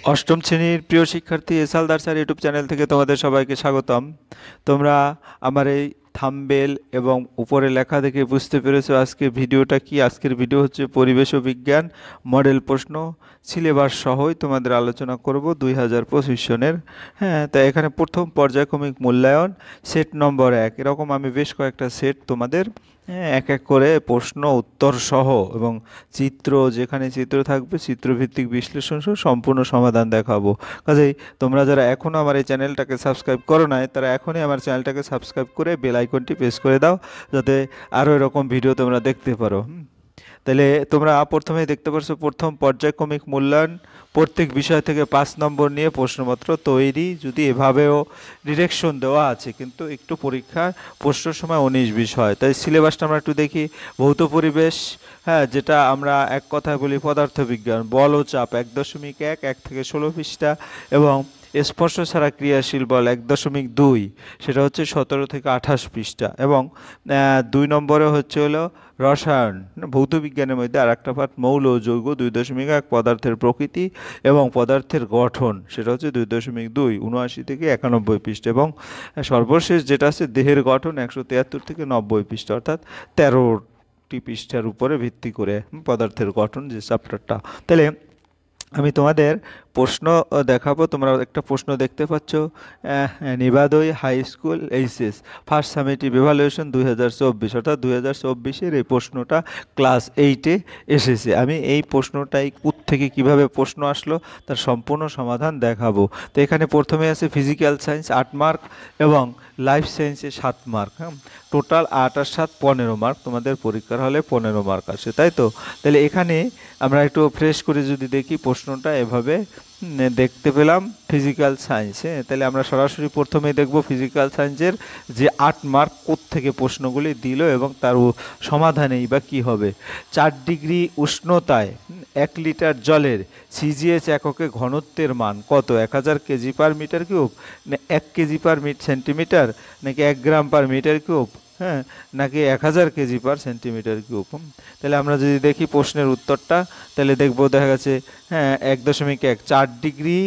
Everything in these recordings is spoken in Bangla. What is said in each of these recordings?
অষ্টম শ্রেণীর প্রিয় শিক্ষার্থী S Haldar sir YouTube channel থেকে তোমাদের সবাইকে স্বাগতম। তোমরা আমার এই থাম্বনেল এবং উপরে লেখা দেখে বুঝতে পেরেছো আজকে ভিডিওটা কি। আজকের ভিডিও হচ্ছে পরিবেশ ও বিজ্ঞান মডেল প্রশ্ন সিলেবাস সহই তোমাদের আলোচনা করব 2025 সনের। হ্যাঁ, তাই এখানে প্রথম পর্যায়ক্রমিক মূল্যায়ন সেট নম্বর 1, এরকম আমি বেশ কয়েকটা সেট তোমাদের এক এক করে প্রশ্ন উত্তর সহ এবং চিত্র, যেখানে চিত্র থাকবে চিত্রভিত্তিক বিশ্লেষণ সহ সম্পূর্ণ সমাধান দেখাবো। কাজেই তোমরা যারা এখনও আমার এই চ্যানেলটাকে সাবস্ক্রাইব করো নাই তারা এখনই আমার চ্যানেলটাকে সাবস্ক্রাইব করে বেল আইকনটি প্রেস করে দাও, যাতে আরও এরকম ভিডিও তোমরা দেখতে পারো। তাহলে তোমরা প্রথমেই দেখতে পাচ্ছ প্রথম পর্যায়ক্রমিক মূল্যায়ন, প্রত্যেক বিষয় থেকে 5 নম্বর নিয়ে প্রশ্নপত্র তৈরি। যদি এভাবেও ডিরেকশন দেওয়া আছে, কিন্তু একটু পরীক্ষার প্রশ্নের সময় 19-20 হয়। তাই সিলেবাসটা আমরা একটু দেখি। ভৌত পরিবেশ, হ্যাঁ, যেটা আমরা এক কথায় বলি পদার্থবিজ্ঞান, বল ও চাপ 1.1, 1 থেকে 16 পৃষ্ঠা, এবং স্পর্শ ছাড়া ক্রিয়াশীল বল 1.2, সেটা হচ্ছে 17 থেকে 28 পৃষ্ঠা, এবং 2 নম্বরে হচ্ছে হলো রসায়ন, ভৌত বিজ্ঞানের মধ্যে আর একটা পাঠ মৌল ও যৌগ 2.1, পদার্থের প্রকৃতি এবং পদার্থের গঠন, সেটা হচ্ছে 2.2, 79 থেকে 91 পৃষ্ঠা, এবং সর্বশেষ যেটা আছে দেহের গঠন 173 থেকে 90 পৃষ্ঠা, অর্থাৎ 13টি পৃষ্ঠার উপরে ভিত্তি করে পদার্থের গঠন যে চ্যাপ্টারটা। তাহলে আমি তোমাদের প্রশ্ন দেখাবো। তোমরা একটা প্রশ্ন দেখতে পাচ্ছ, Nibadai high school HS first summative evaluation 2024, অর্থাৎ 2024-এর এই প্রশ্নটা ক্লাস 8-এ এসেছে। আমি এই প্রশ্নটাই থেকে কিভাবে প্রশ্ন আসলো তার সম্পূর্ণ সমাধান দেখাবো। তো এখানে প্রথমে আছে ফিজিক্যাল সায়েন্স 8 মার্ক এবং লাইফ সায়েন্সে 7 মার্ক। হ্যাঁ, টোটাল 8 আর 7 15 মার্ক, তোমাদের পরীক্ষার হলে 15 মার্ক আসে, তাই তো? তাহলে এখানে আমরা একটু ফ্রেশ করে যদি দেখি প্রশ্নটা এভাবে দেখতে পেলাম ফিজিক্যাল সায়েন্সে। তাহলে আমরা সরাসরি প্রথমেই দেখব ফিজিক্যাল সায়েন্সের যে 8 মার্ক থেকে প্রশ্নগুলি দিল এবং তার সমাধানেই বা কী হবে। 4 ডিগ্রি উষ্ণতায় 1 লিটার জলের সিজিএস এককে ঘনত্বের মান কত? 1000 কেজি পার মিটার কিউব, না 1 কেজি পার সেন্টিমিটার, নাকি 1 গ্রাম পার মিটার কিউব, হ্যাঁ, নাকি 1000 কেজি পার সেন্টিমিটার কিউব? তাহলে আমরা যদি দেখি প্রশ্নের উত্তরটা, তাহলে দেখবো দেখা গেছে, হ্যাঁ, 1.1, 4 ডিগ্রি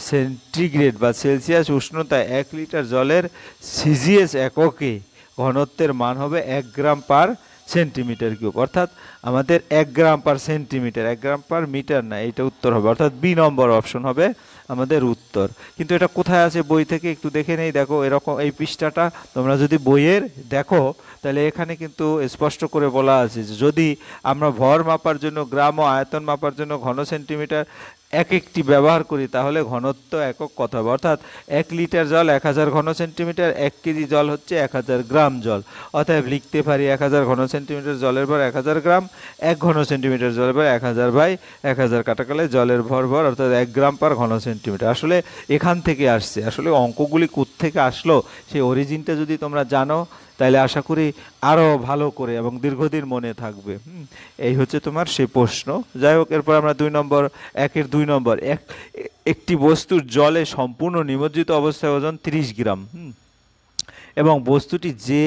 সেন্টিগ্রেড বা সেলসিয়াস উষ্ণতায় 1 লিটার জলের সিজিএস এককে ঘনত্বের মান হবে 1 গ্রাম পার সেন্টিমিটার কিউব, অর্থাৎ আমাদের 1 গ্রাম পার সেন্টিমিটার, 1 গ্রাম পার মিটার না, এইটা উত্তর হবে, অর্থাৎ বি নম্বর অপশন হবে আমাদের উত্তর। কিন্তু এটা কোথায় আছে বই থেকে একটু দেখে নেই। দেখো এরকম এই পৃষ্ঠাটা তোমরা যদি বইয়ের দেখো, তাহলে এখানে কিন্তু স্পষ্ট করে বলা আছে যে যদি আমরা ভর মাপার জন্য গ্রাম ও আয়তন মাপার জন্য ঘন সেন্টিমিটার একটি ব্যবহার করি, তাহলে ঘনত্ব একক কত হবে, অর্থাৎ 1 লিটার জল 1000 ঘন সেন্টিমিটার, 1 কেজি জল হচ্ছে 1000 গ্রাম জল, অতএব লিখতে পারি 1000 ঘন সেন্টিমিটার জলের ভর 1000 গ্রাম, 1 ঘন সেন্টিমিটার জলের ভর 1000/1000 কাটাকালে জলের ভর অর্থাৎ 1 গ্রাম পার ঘন সেন্টিমিটার। আসলে এখান থেকে আসছে, আসলে অঙ্কগুলি কোত্থেকে আসলো সেই অরিজিনটা যদি তোমরা জানো তাহলে আশা করি আরও ভালো করে এবং দীর্ঘদিন মনে থাকবে। এই হচ্ছে তোমার সেই প্রশ্ন। যাই হোক, এরপর আমরা 2 নম্বর, 1-এর 2 নম্বর, একটি বস্তুর জলে সম্পূর্ণ নিমজ্জিত অবস্থায় ওজন 30 গ্রাম এবং বস্তুটি যে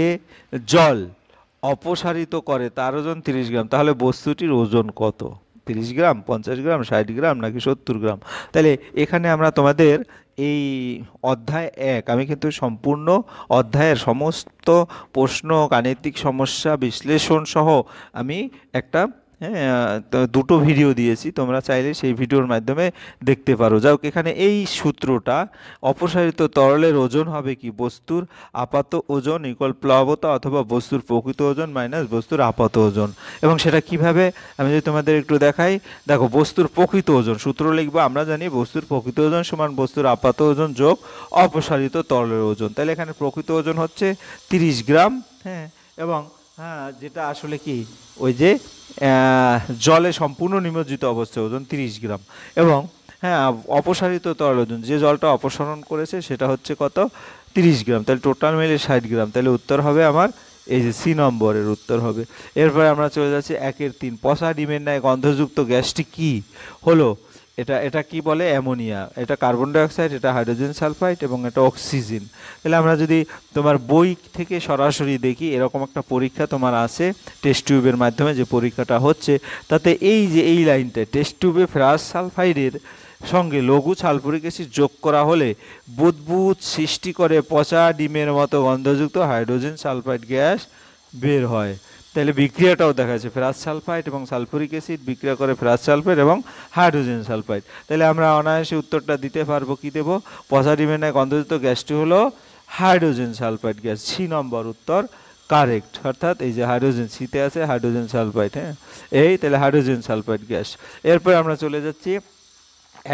জল অপসারিত করে তার ওজন 30 গ্রাম, তাহলে বস্তুটির ওজন কত? 30 গ্রাম, 50 গ্রাম, 60 গ্রাম, নাকি 70 গ্রাম? তাহলে এখানে আমরা তোমাদের এই অধ্যায় 1, আমি কিন্তু সম্পূর্ণ অধ্যায়ের সমস্ত প্রশ্ন, গাণিতিক সমস্যা বিশ্লেষণ সহ আমি একটা দুটো ভিডিও দিয়েছি, তোমরা চাইলে সেই ভিডিওর মাধ্যমে দেখতে পারো। যাই হোক, এখানে এই সূত্রটা, অপসারিত তরলের ওজন হবে কি? বস্তুর আপাত ওজন ইকুয়াল প্লাবতা অথবা বস্তুর প্রকৃত ওজন মাইনাস বস্তুর আপাত ওজন। এবং সেটা কিভাবে আমি যদি তোমাদের একটু দেখাই, দেখো বস্তুর প্রকৃত ওজন সূত্র লিখবো, আমরা জানি বস্তুর প্রকৃত ওজন সমান বস্তুর আপাত ওজন যোগ অপসারিত তরলের ওজন। তাহলে এখানে প্রকৃত ওজন হচ্ছে 30 গ্রাম, হ্যাঁ, এবং হ্যাঁ, যেটা আসলে কি ওই যে জলে সম্পূর্ণ নিমজ্জিত অবস্থায় ওজন 30 গ্রাম, এবং হ্যাঁ অপসারিত তরল ওজন যে জলটা অপসারণ করেছে সেটা হচ্ছে কত? 30 গ্রাম। তাহলে টোটাল মিলে 60 গ্রাম। তাহলে উত্তর হবে আমার এই যে সি নম্বরের উত্তর হবে। এরপরে আমরা চলে যাচ্ছি 1-এর 3, পচা ডিমের ন্যায় গন্ধযুক্ত গ্যাসটি কি হলো? এটা কি বলে? অ্যামোনিয়া। এটা কার্বন ডাইঅক্সাইড, এটা হাইড্রোজেন সালফাইড এবং এটা অক্সিজেন। তাহলে আমরা যদি তোমার বই থেকে সরাসরি দেখি, এরকম একটা পরীক্ষা তোমার আছে টেস্ট টিউবের মাধ্যমে যে পরীক্ষাটা হচ্ছে, তাতে এই যে এই লাইনটা টেস্ট টিউবে ফেরাস সালফাইডের সঙ্গে লঘু সালফুরিক অ্যাসিড যোগ করা হলে বুদবুদ সৃষ্টি করে পচা ডিমের মতো গন্ধযুক্ত হাইড্রোজেন সালফাইড গ্যাস বের হয়। তাহলে বিক্রিয়াটাও দেখা যাচ্ছে ফেরাস সালফাইড এবং সালফুরিক অ্যাসিড বিক্রিয়া করে ফেরাস সালফাইড এবং হাইড্রোজেন সালফাইড। তাহলে আমরা অনায়াসে উত্তরটা দিতে পারবো, কি দেবো? পচা ডিমের ন্যায় গন্ধযুক্ত গ্যাসটি হলো হাইড্রোজেন সালফাইড গ্যাস। 6 নম্বর উত্তর কারেক্ট, অর্থাৎ এই যে হাইড্রোজেন সিতে আছে হাইড্রোজেন সালফাইড। হ্যাঁ, এই তাহলে হাইড্রোজেন সালফাইড গ্যাস। এরপর আমরা চলে যাচ্ছি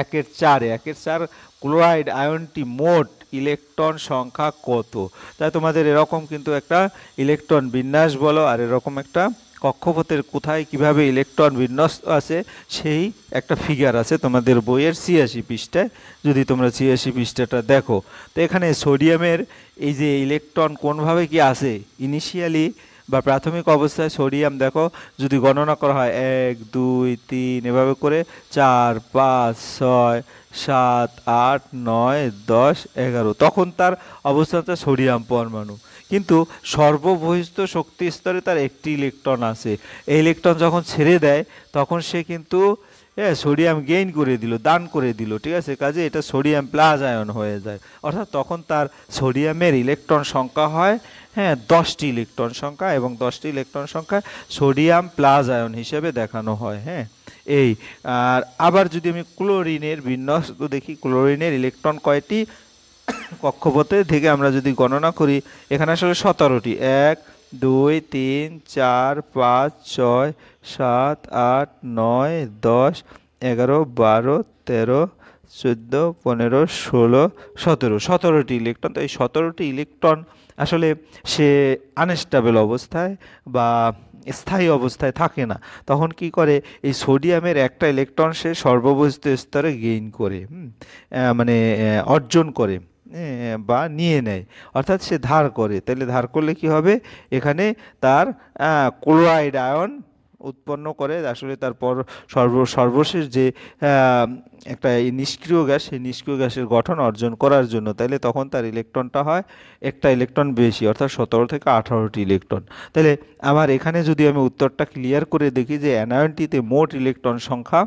1-4 1-4 ক্লোরাইড আয়নটি মোট ইলেকট্রন সংখ্যা কত? তাই তোমাদের এরকম কিন্তু একটা ইলেকট্রন বিন্যাস বলো আর এরকম একটা কক্ষপথের কোথায় কিভাবে ইলেকট্রন বিন্যস্ত আছে সেই একটা ফিগার আছে তোমাদের বইয়ের 86 পৃষ্ঠায়, যদি তোমরা 86 পৃষ্ঠাটা দেখো। তো এখানে সোডিয়ামের এই যে ইলেকট্রন কোনভাবে কি আছে ইনিশিয়ালি বা প্রাথমিক অবস্থায় সোডিয়াম দেখো যদি গণনা করা হয় 1 2 3 এভাবে করে 4 5 6 7 8 9 10 11, তখন তার অবস্থাটা সোডিয়াম পরমাণু। কিন্তু সর্ববহিস্থ শক্তি স্তরে তার একটি ইলেকট্রন আছে। এই ইলেকট্রন যখন ছেড়ে দেয় তখন সে কিন্তু সোডিয়াম গেইন করে দিল, দান করে দিল, ঠিক আছে? কাজে এটা সোডিয়াম প্লাস আয়ন হয়ে যায়, অর্থাৎ তখন তার সোডিয়ামের ইলেকট্রন সংখ্যা হয় 10টি ইলেকট্রন সংখ্যা, এবং 10টি ইলেকট্রন সংখ্যা সোডিয়াম প্লাস আয়ন হিসেবে দেখানো হয়। হ্যাঁ, এই আর আবার যদি আমি ক্লোরিনের বিন্যস্ত দেখি, ক্লোরিনের ইলেকট্রন কয়টি কক্ষপথে থেকে আমরা যদি গণনা করি, এখানে আসলে 17টি। 1 2 3 4 5 6 7 8 9 10 11 12 13 14 15 16 17, 17টি ইলেকট্রন। তো এই 17টি ইলেকট্রন আসলে সে আনস্টেবল অবস্থায় বা স্থায়ী অবস্থায় থাকে না। তখন কি করে, এই সোডিয়ামের একটা ইলেকট্রন সে সর্ববহিস্থ স্তরে গেইন করে, মানে অর্জন করে বা নিয়ে নেয়, অর্থাৎ সে ধার করে। তাহলে ধার করলে কি হবে, এখানে তার ক্লোরাইড আয়ন উৎপন্ন করে। আসলে তারপর সর্বশেষ যে একটা নিষ্ক্রিয় গ্যাস, সেই নিষ্ক্রিয় গ্যাসের গঠন অর্জন করার জন্য, তাহলে তখন তার ইলেকট্রনটা হয় একটা ইলেকট্রন বেশি, অর্থাৎ 17 থেকে 18টি ইলেকট্রন। তাহলে আমার এখানে যদি আমি উত্তরটা ক্লিয়ার করে দেখি যে অ্যানায়নটিতে মোট ইলেকট্রন সংখ্যা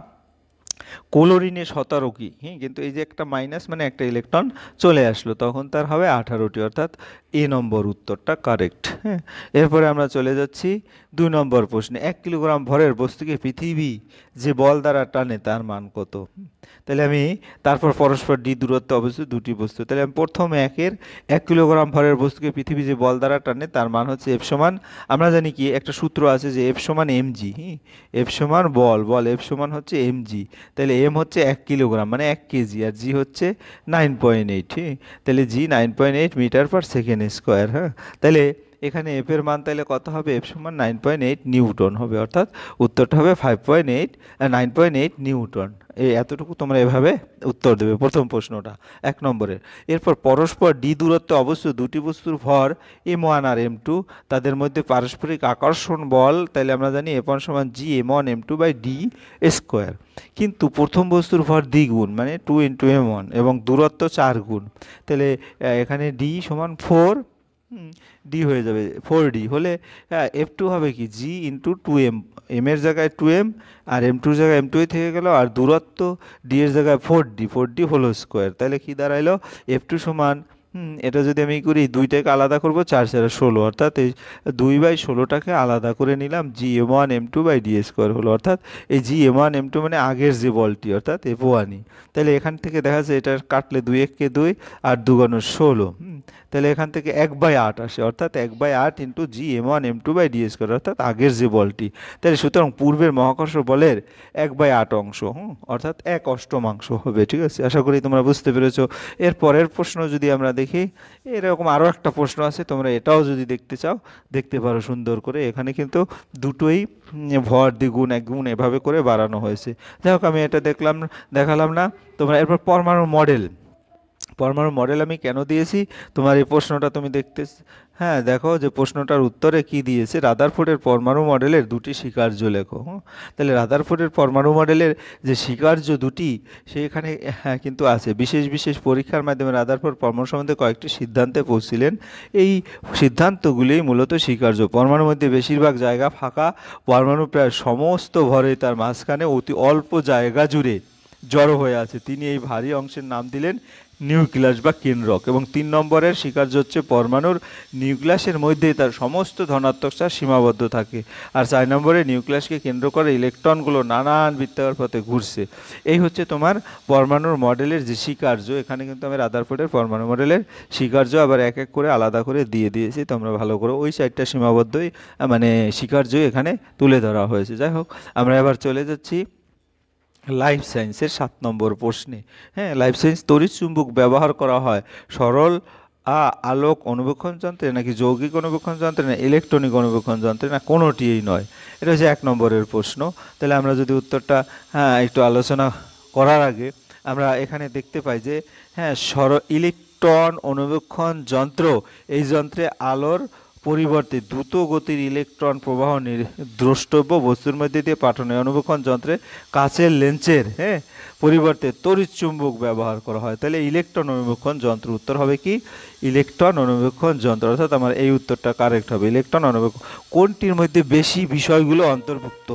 ক্লোরিনে 17 কি, কিন্তু এই যে একটা মাইনাস মানে একটা ইলেকট্রন চলে আসলো, তখন তার হবে 18টি, অর্থাৎ এ নম্বর উত্তরটা কারেক্ট। হ্যাঁ, এরপরে আমরা চলে যাচ্ছি 2 নম্বর প্রশ্নে। 1 কিলোগ্রাম ভরের বস্তুকে পৃথিবী যে বল দ্বারা টানে তার মান কত? তাহলে আমি তারপর পরস্পর ডি দূরত্ব অবশ্যই দুটি বস্তু। তাহলে আমি প্রথম 1 কিলোগ্রাম ভরের বস্তুকে পৃথিবী যে বল দ্বারা টানে তার মান হচ্ছে এফ সমান, আমরা জানি কি একটা সূত্র আছে যে এফ সমান mg। এফ সমান বল এফ সমান হচ্ছে mg। তাহলে এম হচ্ছে 1 কিলোগ্রাম মানে 1 কেজি, আর জি হচ্ছে 9.8। তাহলে জি 9.8 মিটার পার সেকেন্ড স্কোয়ার। হ্যাঁ, তাহলে এখানে এফ এর মান তাহলে কত হবে, এফ সমান 9.8 নিউটন হবে, অর্থাৎ উত্তরটা হবে 9.8 নিউটন। এই এতটুকু তোমরা এভাবে উত্তর দেবে প্রথম প্রশ্নটা 1 নম্বরের। এরপর পরস্পর ডি দূরত্বে অবশ্য দুটি বস্তুর ভর m1 আর m2, তাদের মধ্যে পারস্পরিক আকর্ষণ বল, তাহলে আমরা জানি F1 সমান জি m1 m2 by D square. কিন্তু প্রথম বস্তুর ভর দ্বিগুণ মানে 2 × m1 এবং দূরত্ব 4 গুণ, তাহলে এখানে ডি সমান 4, ডি হয়ে যাবে 4d হলে F2 হবে কি জি ইন্টু 2m, m এর জায়গায় 2m আর m2 জায়গায় m2 থেকে গেল, আর দূরত্ব ডি এর জায়গায় 4d হোল স্কোয়ার। তাহলে কি দাঁড়াইলো, F2 সমান এটা যদি আমি করি 2টাকে আলাদা করব 4 × 16, অর্থাৎ এই 2/16টাকে আলাদা করে নিলাম, জি m1 m2 by D square হলো, অর্থাৎ এই জি m1 m2 মানে আগের যে বলটি অর্থাৎ F1ই। তাহলে এখান থেকে দেখা যাচ্ছে এটা কাটলে 2 × 1 = 2 আর 2 × 16, তাহলে এখান থেকে 1/8 আসে, অর্থাৎ 1/8 into G m1 m2 by D square, অর্থাৎ আগের যে বলটি। তাহলে সুতরাং পূর্বের মহাকর্ষ বলের 1/8 অংশ, অর্থাৎ 1/8 হবে। ঠিক আছে, আশা করি তোমরা বুঝতে পেরেছো। এর পরের প্রশ্ন যদি আমরা দেখি, এরকম আরও একটা প্রশ্ন আছে, তোমরা এটাও যদি দেখতে চাও দেখতে পারো সুন্দর করে। এখানে কিন্তু দুটোই ভর দ্বিগুণ এক গুণ এভাবে করে বাড়ানো হয়েছে। যাই হোক, আমি এটা দেখালাম না। তোমরা এরপর পরমাণু মডেল আমি কেন দিয়েছি, তোমার এই প্রশ্নটা তুমি দেখতে, হ্যাঁ দেখো যে প্রশ্নটার উত্তরে কি দিয়েছে, রাদারফোর্ডের পরমাণু মডেলের দুটি স্বীকার্য লেখো। তাহলে রাদারফোর্ডের পরমাণু মডেলের যে স্বীকার্য দুটি সেখানে কিন্তু আছে। বিশেষ পরীক্ষার মাধ্যমে রাদারফোর্ড পরমাণু সম্বন্ধে কয়েকটি সিদ্ধান্তে পৌঁছিলেন। এই সিদ্ধান্তগুলি মূলত স্বীকার্য। পরমাণুর মধ্যে বেশিরভাগ জায়গা ফাঁকা, পরমাণু প্রায় সমস্ত ভরে তার মাঝখানে অতি অল্প জায়গা জুড়ে জড়ো হয়ে আছে। তিনি এই ভারী অংশের নাম দিলেন নিউক্লিয়াস বা কেন্দ্রক। এবং 3 নম্বরের স্বীকার্য হচ্ছে পরমাণুর নিউক্লিয়াসের মধ্যে তার সমস্ত ধনাত্মক চার্জ সীমাবদ্ধ থাকে। আর 4 নম্বরে নিউক্লিয়াসকে কেন্দ্র করে ইলেকট্রনগুলো নানান বৃত্তাকার পথে ঘুরছে। এই হচ্ছে তোমার পরমাণুর মডেলের যে স্বীকার্য। এখানে কিন্তু আমি রাদারফোর্ডের পরমাণু মডেলের স্বীকার্য আবার এক এক করে আলাদা করে দিয়ে দিয়েছি, তোমরা ভালো করে ওই 4টা সীমাবদ্ধই মানে স্বীকার্য এখানে তুলে ধরা হয়েছে। যাই হোক, আমরা এবার চলে যাচ্ছি লাইফ সায়েন্সের 7 নম্বর প্রশ্নে। হ্যাঁ, লাইফ সায়েন্স তড়িৎ চুম্বক ব্যবহার করা হয় সরল আলোক অনুবীক্ষণ যন্ত্রে নাকি যৌগিক অনুবীক্ষণ যন্ত্রে না ইলেকট্রনিক অনুবীক্ষণ যন্ত্রে না কোনোটিই নয়। এটা হচ্ছে 1 নম্বরের প্রশ্ন। তাহলে আমরা যদি উত্তরটা একটু আলোচনা করার আগে আমরা এখানে দেখতে পাই যে ইলেকট্রন অনুবীক্ষণ যন্ত্র, এই যন্ত্রে আলোর পরিবর্তে দ্রুত গতির ইলেকট্রন প্রবাহ দ্রষ্টব্য বস্তুর মধ্যে দিয়ে পাঠানো অনুবীক্ষণ যন্ত্রে কাচের লেন্সের পরিবর্তে তড়িৎ চুম্বক ব্যবহার করা হয়। তাহলে ইলেকট্রন অনুবীক্ষণ যন্ত্র উত্তর হবে কি? ইলেকট্রন অনুবীক্ষণ যন্ত্র, অর্থাৎ আমার এই উত্তরটা কারেক্ট হবে। ইলেকট্রন অনুবীক্ষণ কোনটির মধ্যে বেশি বিষয়গুলো অন্তর্ভুক্ত?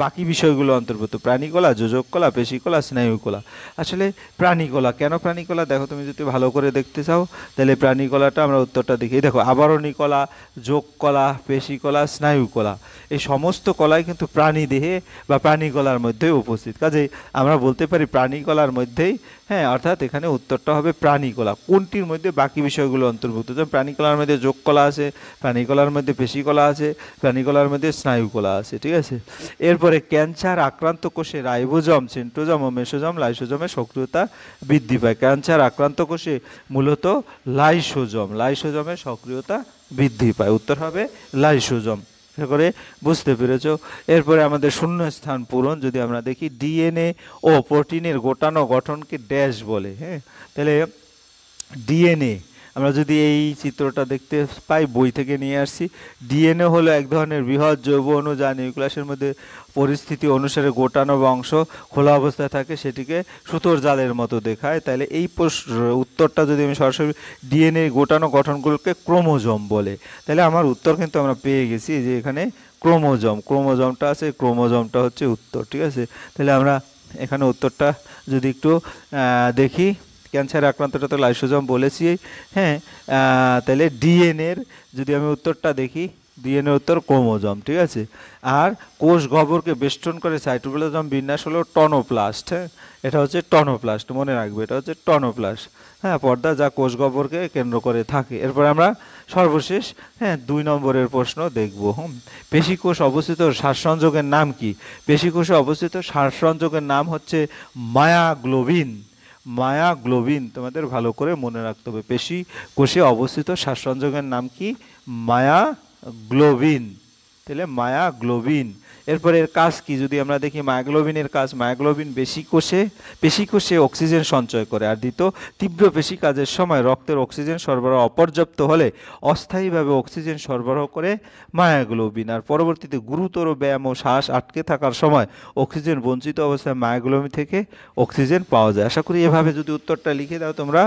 বাকি বিষয়গুলো অন্তর্ভুক্ত প্রাণীকলা, যোজক কলা, পেশিকলা, স্নায়ুকলা। আসলে প্রাণীকলা, কেন প্রাণীকলা? দেখো, তুমি যদি ভালো করে দেখতে চাও তাহলে প্রাণীকলাটা আমরা উত্তরটা দেখি। দেখো, আবরণী কলা, যোগ কলা, পেশিকলা, স্নায়ুকলা, এই সমস্ত কলাই কিন্তু প্রাণী দেহে বা প্রাণীকলার মধ্যেই উপস্থিত। কাজেই আমরা বলতে পারি প্রাণীকলার মধ্যেই, অর্থাৎ এখানে উত্তরটা হবে প্রাণীকলা। কোনটির মধ্যে বাকি বিষয়গুলো অন্তর্ভুক্ত? যেমন প্রাণীকলার মধ্যে যোগ কলা আছে, প্রাণীকলার মধ্যে পেশিকলা আছে, প্রাণীকলার মধ্যে স্নায়ুকলা আছে। ঠিক আছে। এরপরে ক্যান্সার আক্রান্ত কোষে রাইবোজম, সেন্ট্রোজম ও মেসোজম, লাইসোজমের সক্রিয়তা বৃদ্ধি পায়। ক্যান্সার আক্রান্ত কোষে মূলত লাইসোজমের সক্রিয়তা বৃদ্ধি পায়। উত্তর হবে লাইসোজম। করে বুঝতে পেরেছো? এরপরে আমাদের শূন্যস্থান পূরণ যদি আমরা দেখি, ডিএনএ ও প্রোটিনের গোটানো গঠনকে ড্যাশ বলে। তাহলে ডিএনএ আমরা যদি এই চিত্রটা দেখতে পাই, বই থেকে নিয়ে আসছি। ডিএনএ হলো এক ধরনের বৃহৎ জৈব অণু যা নিউক্লিয়াসের মধ্যে পরিস্থিতি অনুসারে গোটানো বা অংশ খোলা অবস্থায় থাকে, সেটিকে সুতোর জালের মতো দেখায়। তাহলে এই উত্তরটা যদি আমি সরাসরি, ডিএনএ গোটানো গঠনগুলোকে ক্রোমোজোম বলে। তাহলে আমার উত্তর কিন্তু আমরা পেয়ে গেছি যে এখানে ক্রোমোজোমটা আছে, ক্রোমোজোমটা হচ্ছে উত্তর। ঠিক আছে। তাহলে আমরা এখানে উত্তরটা যদি একটু দেখি, ক্যান্সার আক্রান্তটা তো লাইসোজম বলেছি। তাহলে ডিএনএর যদি আমি উত্তরটা দেখি, ডিএনএ উত্তর ক্রোমোজোম। ঠিক আছে। আর কোষ গহ্বরকে বেষ্টন করে সাইটোপ্লাজম বিন্যাস হলো টনোপ্লাস্ট। এটা হচ্ছে টনোপ্লাস্ট, মনে রাখবে, এটা হচ্ছে টনোপ্লাস্ট। পর্দা যা কোষ গহ্বরকে কেন্দ্র করে থাকে। এরপর আমরা সর্বশেষ 2 নম্বরের প্রশ্ন দেখব। পেশিকোষ অবস্থিত শ্বাসসংযোগের নাম কি? পেশিকোষে অবস্থিত শ্বাসসংযোগের নাম হচ্ছে মায়াগ্লোবিন। তোমাদের ভালো করে মনে রাখতে হবে, পেশি কোষে অবস্থিত শ্বাসসংযোগের নাম কি? মায়াগ্লোবিন। তাহলে মায়াগ্লোবিন। এরপরে এর কাজ কি যদি আমরা দেখি, মায়াগ্লোবিনের কাজ, মায়াগ্লোবিন পেশি কোষে অক্সিজেন সঞ্চয় করে। আর দ্বিতীয়, তীব্র পেশি কাজের সময় রক্তের অক্সিজেন সরবরাহ অপর্যাপ্ত হলে অস্থায়ীভাবে অক্সিজেন সরবরাহ করে মায়াগ্লোবিন। আর পরবর্তীতে গুরুতর ব্যায়াম ও শ্বাস আটকে থাকার সময় অক্সিজেন বঞ্চিত অবস্থায় মায়াগ্লোবিন থেকে অক্সিজেন পাওয়া যায়। আশা করি এভাবে যদি উত্তরটা লিখে দাও তোমরা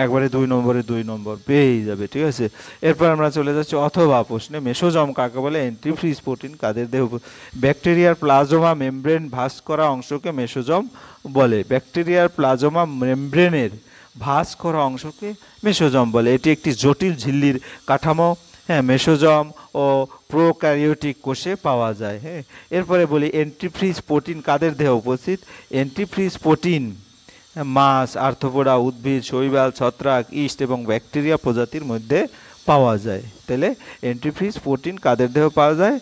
একবারে 2 নম্বরে 2 নম্বর পেয়েই যাবে। ঠিক আছে। এরপর আমরা চলে যাচ্ছি অথবা প্রশ্নে। মেসোজম কাকে বলে? অ্যান্টিফ্রিজ প্রোটিন কাদের দেহ? ব্যাকটেরিয়ার প্লাজমা মেমব্রেন ভাঁজ করা অংশকে মেসোজম বলে। ব্যাকটেরিয়ার প্লাজমা মেমব্রেনের ভাঁজ করা অংশকে মেসোজম বলে। এটি একটি জটিল ঝিল্লির কাঠামো। মেসোজম ও প্রোক্যারিওটিক কোষে পাওয়া যায়। এরপরে বলি অ্যান্টিফ্রিজ প্রোটিন কাদের দেহে উপস্থিত? অ্যান্টিফ্রিজ প্রোটিন মাছ, আর্থ্রোপোডা, উদ্ভিদ, শৈবাল, ছত্রাক, ইস্ট এবং ব্যাকটেরিয়া প্রজাতির মধ্যে পাওয়া যায়। তাহলে অ্যান্টিফ্রিজ প্রোটিন কাদের দেহে পাওয়া যায়?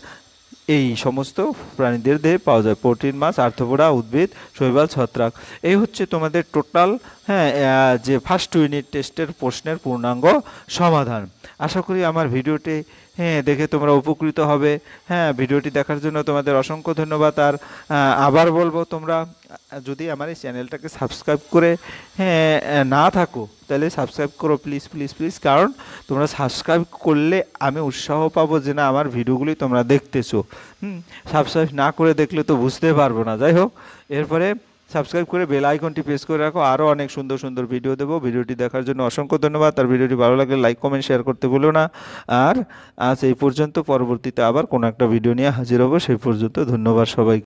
এই সমস্ত প্রাণীদের দেহে পাওয়া যায়। প্রোটিন মাছ, আর্থ্রোপোডা, উদ্ভিদ, শৈবাল, ছত্রাক। এই হচ্ছে তোমাদের টোটাল যে ফার্স্ট ইউনিট টেস্টের প্রশ্নের পূর্ণাঙ্গ সমাধান। আশা করি আমার ভিডিওটি দেখে তোমরা উপকৃত হবে। ভিডিওটি দেখার জন্য তোমাদের অসংখ্য ধন্যবাদ। আর আবার বলবো, তোমরা যদি আমার এই চ্যানেলটাকে সাবস্ক্রাইব করে না থাকো তাহলে সাবস্ক্রাইব করো প্লিজ প্লিজ প্লিজ। কারণ তোমরা সাবস্ক্রাইব করলে আমি উৎসাহ পাবো যে না আমার ভিডিওগুলি তোমরা দেখতেছো। সাবস্ক্রাইব না করে দেখলে তো বুঝতে পারবো না। যাই হোক, এরপরে সাবস্ক্রাইব করে বেল আইকনটি প্রেস করে রাখো। আরও অনেক সুন্দর সুন্দর ভিডিও দেবো। ভিডিওটি দেখার জন্য অসংখ্য ধন্যবাদ। আর ভিডিওটি ভালো লাগলে লাইক কমেন্ট শেয়ার করতে ভুলো না। আর আজ এই পর্যন্ত, পরবর্তীতে আবার কোনো একটা ভিডিও নিয়ে হাজির হবো। সেই পর্যন্ত ধন্যবাদ সবাইকে।